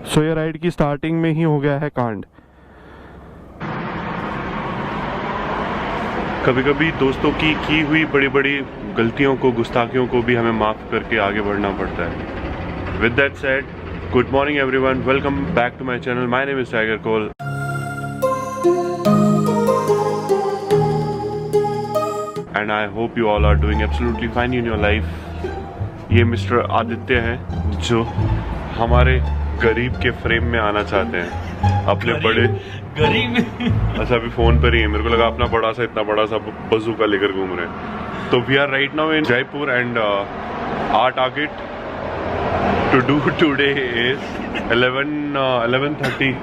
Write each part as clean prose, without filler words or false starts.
सो ये राइड की स्टार्टिंग में ही हो गया है कांड। कभी कभी दोस्तों की हुई बड़ी बड़ी गलतियों को, गुस्ताखियों को भी हमें माफ़ करके आगे बढ़ना पड़ता है। With that said, good morning everyone, welcome back to my channel. My name is Tiger Cole and I hope you all are doing absolutely fine in your life. ये मिस्टर आदित्य हैं जो हमारे गरीब के फ्रेम में आना चाहते हैं, अपने बड़े गरीब। अच्छा, अभी फोन पर ही है, मेरे को लगा अपना बड़ा सा, इतना बड़ा सा बजूका लेकर घूम रहे हैं। तो we are right now in Jaipur and our target to do today is 1130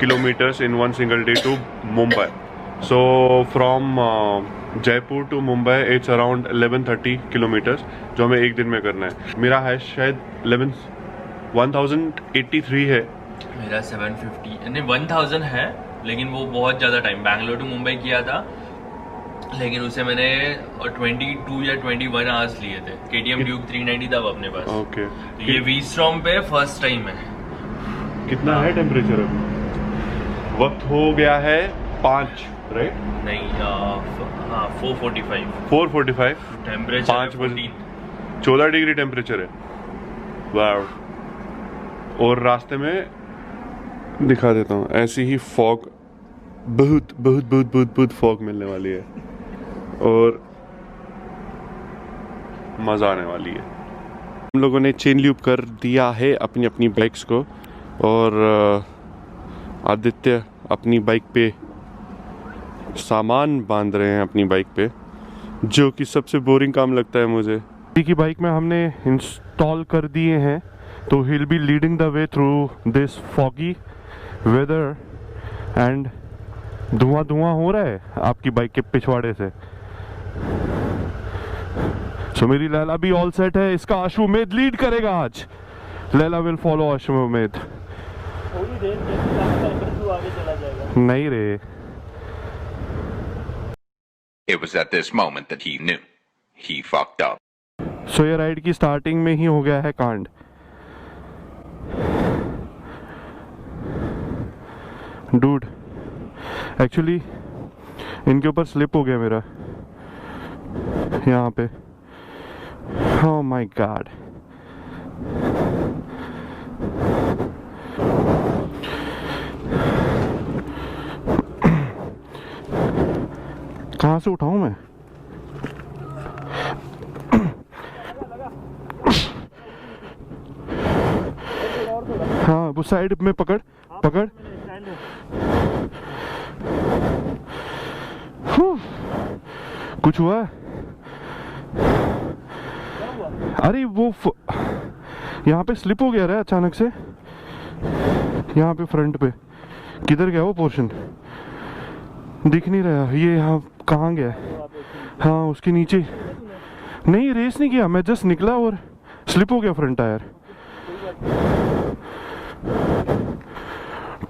kilometers in one single day to Mumbai. So from Jaipur to Mumbai it's around 1130 kilometers, जो हमें एक दिन में करना है। मेरा है शायद 1083 है। मेरा 750 नहीं 1000 है, लेकिन वो बहुत ज़्यादा टाइम, बैंगलोर टू मुंबई किया था, लेकिन उसे मैंने 22 या 21 आवर्स लिए थे। KTM ड्यूक 390 था अपने पास। ओके, तो ये V-Strom पे फर्स्ट टाइम है। कितना है टेम्परेचर अभी? वक्त हो गया है 5, राइट? नहीं, हाँ 445 टेम्परेचर 5 बजे 14 डिग्री टेम्परेचर है। वाव। और रास्ते में दिखा देता हूँ, ऐसी ही फॉग, बहुत बहुत बहुत बहुत बहुत फॉग मिलने वाली है और मज़ा आने वाली है। हम लोगों ने चेन लूप कर दिया है अपनी अपनी बाइक्स को, और आदित्य अपनी बाइक पे सामान बांध रहे हैं अपनी बाइक पे, जो कि सबसे बोरिंग काम लगता है मुझे। की बाइक में हमने इंस्टॉल कर दिए हैं, तो he will be leading the way through this foggy weather and धुआं धुआं हो रहा है आपकी बाइक के पिछवाड़े से। सो मेरी लैला भी ऑल सेट है, इसका अश्वमेध लीड करेगा आज। लैला विल फॉलो अश्वमेध। नहीं रे। It was at this moment that he knew he fucked up. सो ये राइड की स्टार्टिंग में ही हो गया है कांड। डूड, एक्चुअली इनके ऊपर स्लिप हो गया मेरा यहाँ पे। Oh my God. कहाँ से उठाऊं मैं? हाँ, वो साइड में पकड़ पकड़। कुछ हुआ? अरे वो यहाँ पे स्लिप हो गया रे अचानक से, यहाँ पे फ्रंट पे। किधर गया वो पोर्शन? दिख नहीं रहा ये। यहाँ कहाँ गया? हाँ, उसके नीचे। नहीं, रेस नहीं किया मैं, जस्ट निकला और स्लिप हो गया front tyre.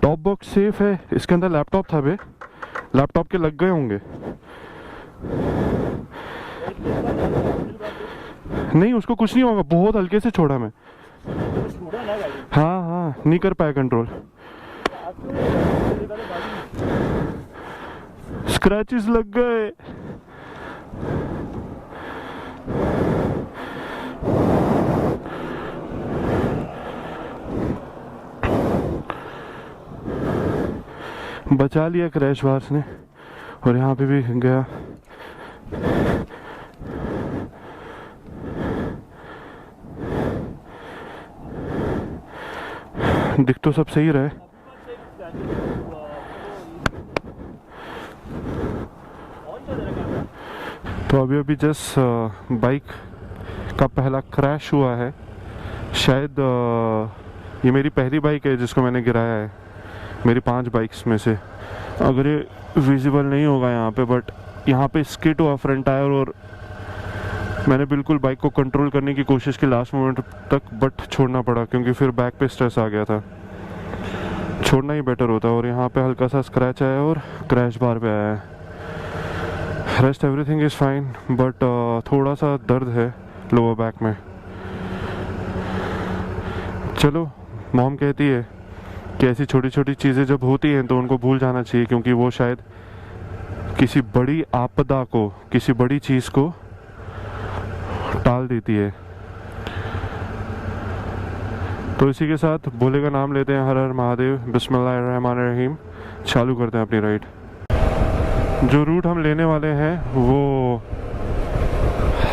Top box safe है, इसके अंदर लैपटॉप था बे, लैपटॉप के लग गए होंगे। नहीं, उसको कुछ नहीं होगा, बहुत हल्के से छोड़ा मैं। हाँ हाँ, नहीं कर पाया कंट्रोल। स्क्रैचेस लग गए। बचा लिया क्रैश बार्स ने, और यहाँ पे भी गया। दिख तो सब सही रहा है। तो अभी जस्ट बाइक का पहला क्रैश हुआ है। शायद ये मेरी पहली बाइक है जिसको मैंने गिराया है मेरी 5 बाइक्स में से। अगर ये विजिबल नहीं होगा यहाँ पे, बट यहाँ पे स्किड हुआ फ्रंट टायर, और मैंने बिल्कुल बाइक को कंट्रोल करने की कोशिश की लास्ट मोमेंट तक, बट छोड़ना पड़ा क्योंकि फिर बैक पे स्ट्रेस आ गया था। छोड़ना ही बेटर होता। और यहाँ पे हल्का सा स्क्रैच आया और क्रैश बार पे आया है। Rest everything is fine, but थोड़ा सा दर्द है लोअर बैक में। चलो, मॉम कहती है कि ऐसी छोटी छोटी चीज़ें जब होती हैं तो उनको भूल जाना चाहिए, क्योंकि वो शायद किसी बड़ी आपदा को, किसी बड़ी चीज़ को टाल देती है। तो इसी के साथ भोले का नाम लेते हैं, हर हर महादेव, बिस्मिल्लाहिर्रहमानिर्रहीम, चालू करते हैं अपनी राइड। जो रूट हम लेने वाले हैं वो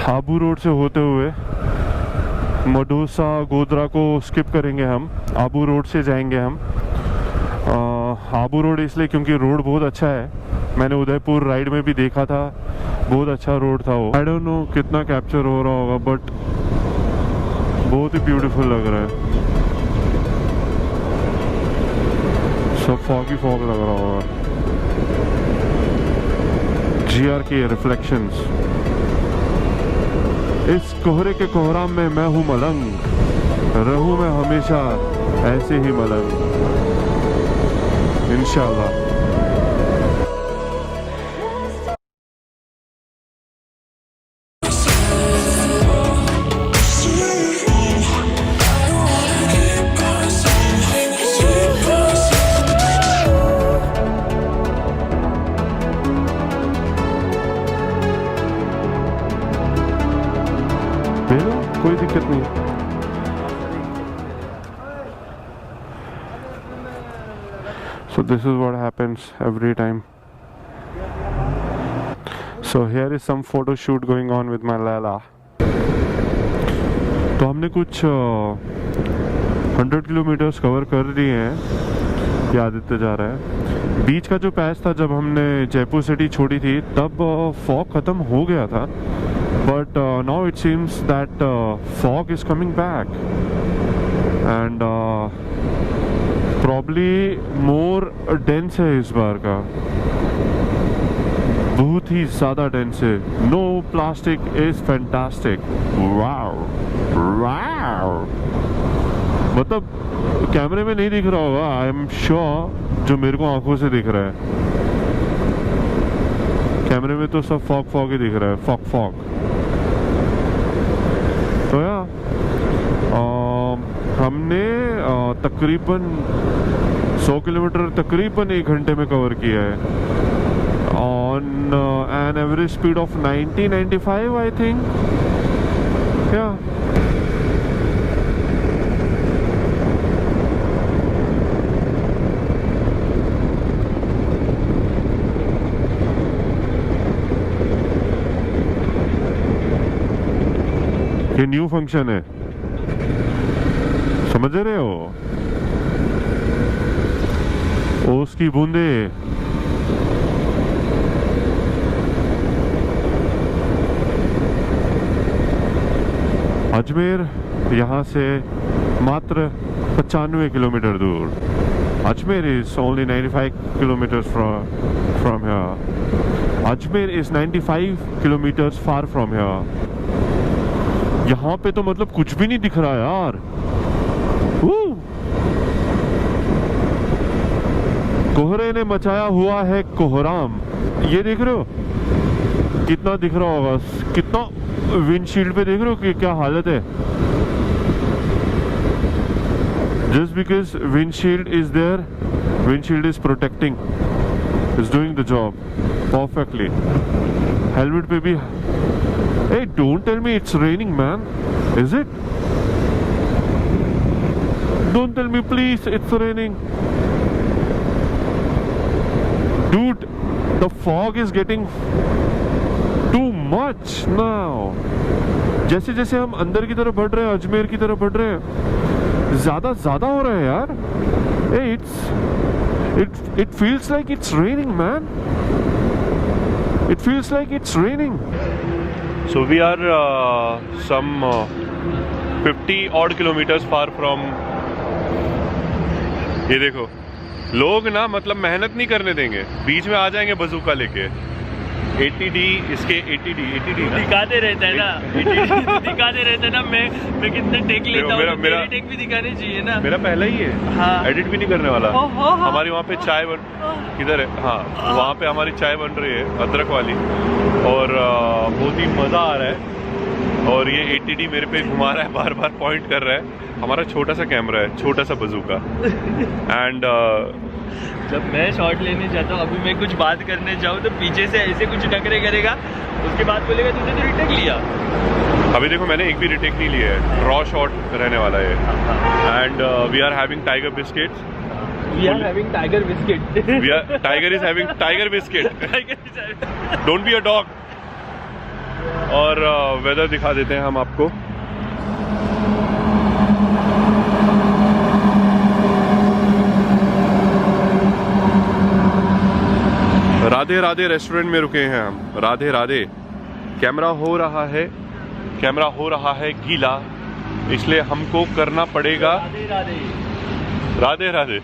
आबू रोड से होते हुए मडोसा गोधरा को स्किप करेंगे हम, आबू रोड से जाएंगे हम। आबू रोड इसलिए क्योंकि रोड बहुत अच्छा है, मैंने उदयपुर राइड में भी देखा था, बहुत अच्छा रोड था वो। आई डोंट नो कितना कैप्चर हो रहा होगा, बट बहुत ही ब्यूटीफुल लग रहा है, सब फॉगी फॉग लग रहा होगा। GR के रिफ्लेक्शंस, इस कोहरे के कोहराम में मैं हूँ मलंग, रहूँ मैं हमेशा ऐसे ही मलंग, इंशाल्लाह। कोई दिक्कत नहीं। So this is what happens every time. So here is some photo shoot going on with my Laila. तो हमने कुछ 100 किलोमीटर्स कवर कर लिए हैं, ये आदित्य जा रहा है। बीच का जो पैच था जब हमने जयपुर सिटी छोड़ी थी तब फॉग ख़त्म हो गया था, but now it seems that fog is coming back and probably more dense है इस बार का, बहुत ही ज़्यादा dense है। No plastic is fantastic. Wow, wow. मतलब कैमरे में नहीं दिख रहा होगा, आई एम श्योर, जो मेरे को आंखों से दिख रहा है। कैमरे में तो सब फॉग फॉग ही दिख रहा है, फॉग फॉग। तो यार हमने तकरीबन 100 किलोमीटर तकरीबन 1 घंटे में कवर किया है, on an average speed of 90-95 I think. या ये न्यू फंक्शन है, समझ रहे हो? ओस की बूंदे, अजमेर यहाँ से मात्र 95 किलोमीटर दूर। Ajmer is only 95 kilometre from here. Ajmer is 95 kilometres far from here. यहाँ पे तो मतलब कुछ भी नहीं दिख रहा यार। कोहरे ने मचाया हुआ है कोहराम, ये देख रहे हो कितना दिख रहा होगा, कितना विंडशील्ड पे देख रहे हो कि क्या हालत है। Just because windshield is there, windshield is protecting, is doing the job perfectly. Helmet पे भी, hey, don't tell me it's raining, man. Is it? Don't tell me, please, it's raining. Dude, the fog is getting too much now. जैसे जैसे हम अंदर की तरफ बढ़ रहे हैं, अजमेर की तरफ बढ़ रहे हैं, ज़्यादा हो रहा है यार। Hey, it feels like it's raining, man. It feels like it's raining. So we are some 50 odd kilometers far from, ये देखो लोग ना मतलब मेहनत नहीं करने देंगे, बीच में आ जाएंगे बजूका लेके। 80D इसके 80D दिखाते रहता है ना, 80D दिखाते रहता है ना। मैं कितने टेक लेता हूँ, मेरा टेक भी दिखाने चाहिए ना। मेरा पहला ही है, हाँ। एडिट भी नहीं करने वाला। हमारी वहाँ पे चाय किधर है, हाँ वहाँ पे हमारी चाय बन रही है अदरक वाली, और बहुत ही मज़ा आ रहा है। और ये 80D मेरे पे घुमा रहा है, बार बार पॉइंट कर रहा है। हमारा छोटा सा कैमरा है, छोटा सा बजूका। एंड जब मैं शॉट लेने जाता हूँ, अभी मैं कुछ बात करने जाऊँ तो पीछे से ऐसे कुछ टकरे करेगा, उसके बाद बोलेगा तुमने तो रिटेक लिया। अभी देखो मैंने एक भी रिटेक नहीं लिया है, रॉ शॉट रहने वाला है। And we are having Tiger biscuits. We are having tiger biscuit. Tiger is having tiger biscuit. Don't be a dog. और वेदर दिखा देते हैं हम आपको। राधे राधे रेस्टोरेंट में रुके हैं हम। राधे राधे। कैमरा हो रहा है गीला, इसलिए हमको करना पड़ेगा। राधे राधे। राधे राधे,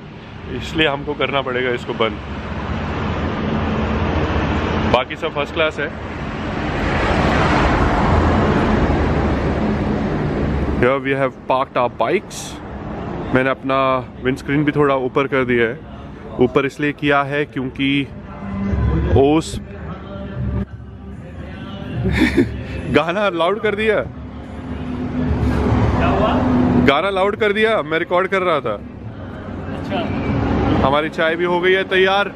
इसलिए हमको करना पड़ेगा इसको बंद। बाकी सब फर्स्ट क्लास है। Here we have parked our bikes. मैंने अपना विंडस्क्रीन भी थोड़ा ऊपर कर दिया है। ऊपर इसलिए किया है क्योंकि ओस गाना लाउड कर दिया। क्या हुआ? गाना लाउड कर दिया, मैं रिकॉर्ड कर रहा था। अच्छा। हमारी चाय भी हो गई है तैयार।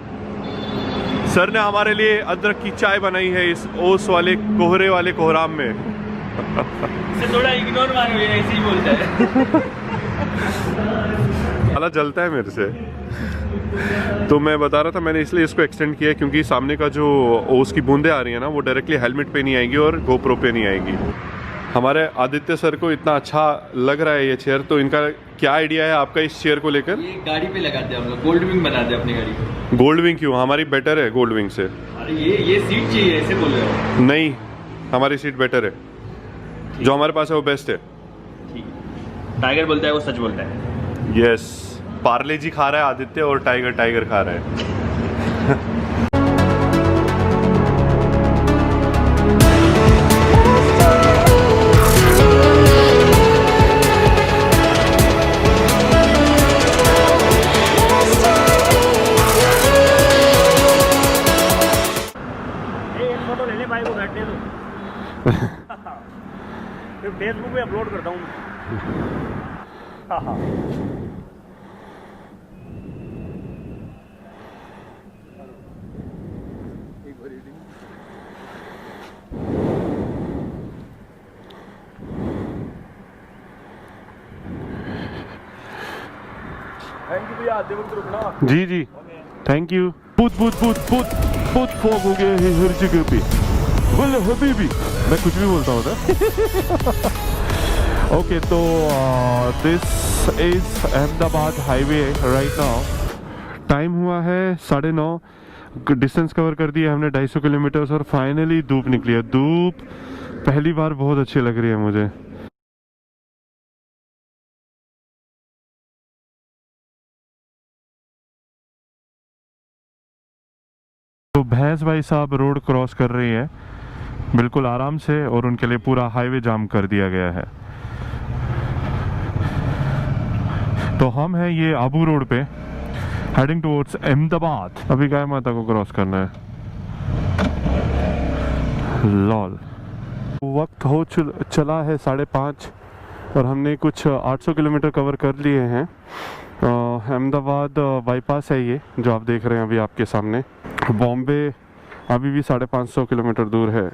सर ने हमारे लिए अदरक की चाय बनाई है इस ओस वाले कोहरे वाले कोहराम में। इसे थोड़ा इग्नोर मारो, ये ऐसे ही बोलता है। साला जलता है मेरे से। तो मैं बता रहा था, मैंने इसलिए इसको एक्सटेंड किया क्योंकि सामने का जो ओस की बूंदें आ रही है ना, वो डायरेक्टली हेलमेट पे नहीं आएंगी और गोप्रो पे नहीं आएंगी। हमारे आदित्य सर को इतना अच्छा लग रहा है ये चेयर, तो इनका क्या आइडिया है आपका इस चेयर को लेकर? ये गाड़ी पे लगाते हैं हम लोग, गोल्ड विंग बनाते हैं अपनी गाड़ी को। गोल्ड विंग क्यों? हमारी बेटर है गोल्ड विंग से। अरे ये सीट चाहिए, ऐसे बोल रहे हो? नहीं, हमारी सीट बेटर है। जो हमारे पास है वो बेस्ट है। ठीक है। टाइगर बोलता है वो सच बोलता है। यस, पार्ले जी खा रहा है आदित्य और टाइगर टाइगर खा रहा है। फेसबुक पे अपलोड करता हूँ। थैंक यू भैया, आते वक्त रुकना। जी जी, थैंक यू। बहुत फॉग हो गया है हर जगह पे। बोले हबीबी, मैं कुछ भी बोलता हूँ ना। ओके, तो this is Ahmedabad highway right now. Time हुआ है 9:30। डिस्टेंस कवर कर दिया हमने 250 किलोमीटर और फाइनली धूप निकली है। धूप पहली बार बहुत अच्छी लग रही है मुझे। तो भैंस भाई साहब रोड क्रॉस कर रही है बिल्कुल आराम से, और उनके लिए पूरा हाईवे जाम कर दिया गया है। तो हम हैं ये आबू रोड पे, हेडिंग टुवर्ड्स अहमदाबाद। अभी गाय माता को क्रॉस करना है। लॉल। वक्त हो चला है 5:30 और हमने कुछ 800 किलोमीटर कवर कर लिए हैं। अहमदाबाद बाईपास है ये जो आप देख रहे हैं अभी आपके सामने। बॉम्बे अभी भी 550 किलोमीटर दूर है।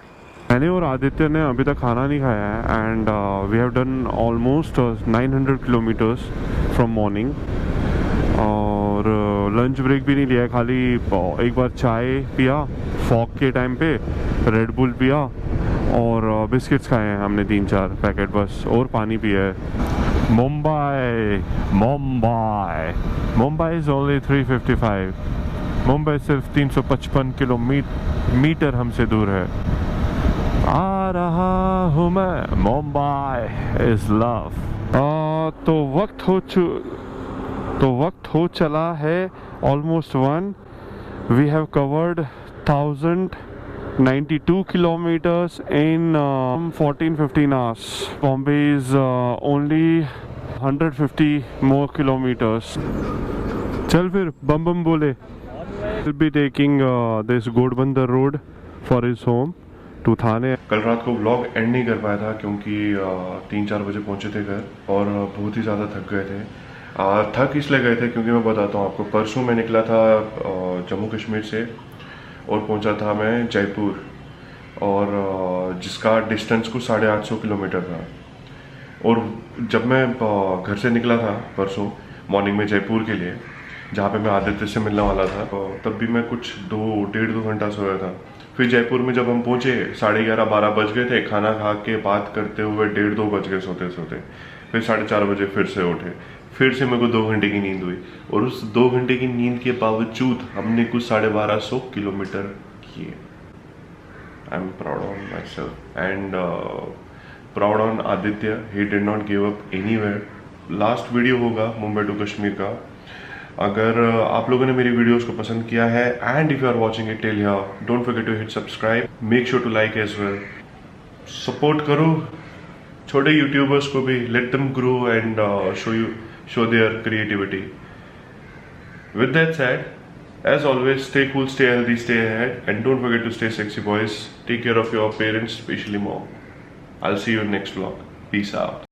मैंने और आदित्य ने अभी तक खाना नहीं खाया है and we have done almost 900 kilometers from morning, और लंच ब्रेक भी नहीं लिया है। खाली एक बार चाय पिया फॉग के टाइम पे, रेड बुल पिया और बिस्किट्स खाए हैं हमने 3-4 पैकेट बस, और पानी पिया है। Mumbai is only 355। मुंबई सिर्फ 355 किलोमीटर हमसे दूर है। आ रहा हूँ मैं, मुंबई इज लव। तो वक्त हो चला है almost 1। We have covered 1092 kilometers in 14-15 hours. Bombay is only 150 more kilometers. चल फिर बम बम बोले। We'll be taking this Godbandar road for his home to थाने। कल रात को व्लॉग एंड नहीं कर पाया था क्योंकि 3-4 बजे पहुंचे थे घर और बहुत ही ज़्यादा थक गए थे। थक इसलिए गए थे क्योंकि मैं बताता हूँ आपको, परसों मैं निकला था जम्मू कश्मीर से और पहुंचा था मैं जयपुर, और जिसका डिस्टेंस कुछ 850 किलोमीटर था। और जब मैं घर से निकला था परसों मॉर्निंग में जयपुर के लिए, जहाँ पे मैं आदित्य से मिलने वाला था, तब भी मैं कुछ 1.5-2 घंटा सोया था। फिर जयपुर में जब हम पहुंचे 11:30-12 बज गए थे। खाना खा के बात करते हुए 1:30-2 बज गए सोते सोते। फिर 4:30 बजे फिर से उठे, फिर से मेरे को 2 घंटे की नींद हुई, और उस 2 घंटे की नींद के बावजूद हमने कुछ 1250 किलोमीटर किए। I am proud on my self and proud on Aditya, he did not give up anywhere. Last video होगा मुंबई टू कश्मीर का। अगर आप लोगों ने मेरी वीडियोस को पसंद किया है and if you are watching it till here, don't forget to hit subscribe, make sure to like as well. Support करो छोटे यूट्यूबर्स को भी, let them grow and show their creativity. With that said, as always, stay cool, stay healthy, stay ahead, and don't forget to stay sexy, boys. Take care of your parents, especially mom. I'll see you in next vlog. Peace out.